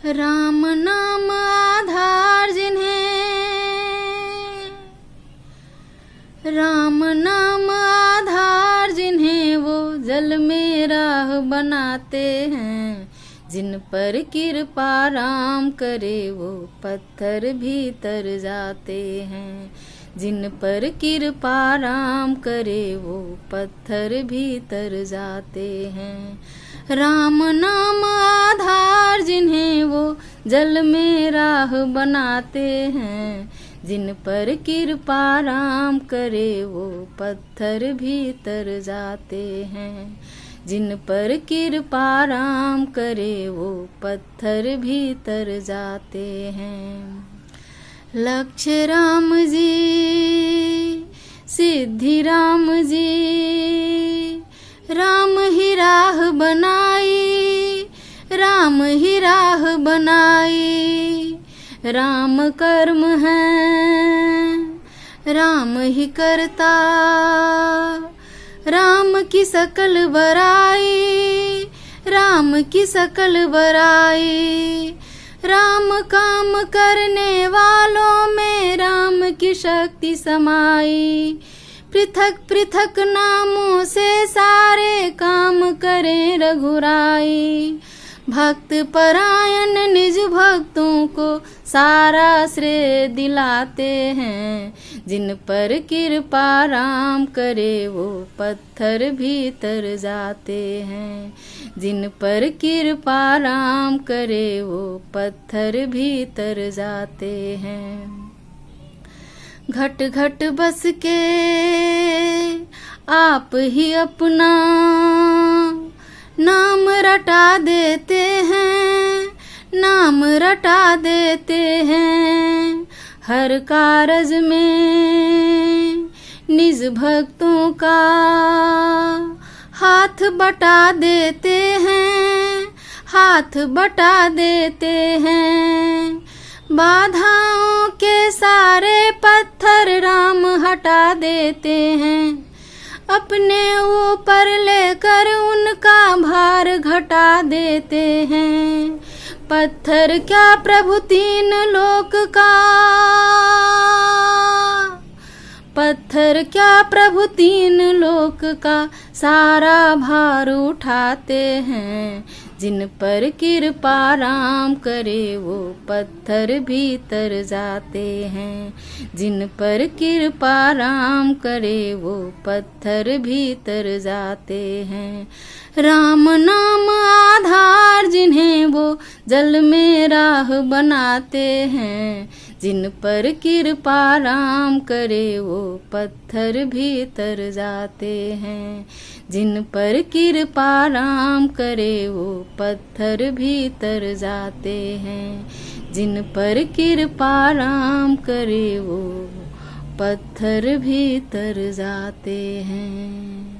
राम नाम आधार जिन्हें, राम नाम आधार जिन्हें वो जल में राह बनाते हैं। जिन पर कृपा राम करे वो पत्थर भी तर जाते हैं। जिन पर कृपा राम करे वो पत्थर भी तर जाते हैं। राम नाम आधार जिन्हें वो जल में राह बनाते हैं। जिन पर कृपा राम करे वो पत्थर भी तर जाते हैं। जिन पर कृपा राम करे वो पत्थर भी तर जाते हैं। लक्ष्य राम जी, सिद्धि राम जी, राम ही राह बनाई, राम ही राह बनाई। राम कर्म है, राम ही करता, राम की सकल बड़ाई, राम की सकल बड़ाई। राम काम करने वालों में राम की शक्ति समाई। पृथक पृथक नामों से सारे काम करें रघुराई। भक्त परायण निज भक्तों को सारा श्रेय दिलाते हैं। जिन पर कृपा राम करे वो पत्थर भी तर जाते हैं। जिन पर कृपा राम करे वो पत्थर भी तर जाते हैं। घट घट बस के आप ही अपना नाम रटा देते हैं, नाम रटा देते हैं। हर कारज में निज भक्तों का हाथ बटा देते हैं, हाथ बटा देते हैं। बाधाओं के सारे पत्थर राम हटा देते हैं। अपने ऊपर लेकर उनका भार घटा देते हैं। पत्थर क्या प्रभु तीन लोक का, पत्थर क्या प्रभु तीन लोक का सारा भार उठाते हैं। जिन पर कृपा राम करे वो पत्थर भी तर जाते हैं। जिन पर कृपा राम करे वो पत्थर भी तर जाते हैं। राम नाम आधार जिन्हें वो जल में राह बनाते हैं। जिन पर कृपा राम करे वो पत्थर भी तर जाते हैं। जिन पर कृपा राम करे वो पत्थर भी तर जाते हैं। जिन पर कृपा राम करे वो पत्थर भी तर जाते हैं।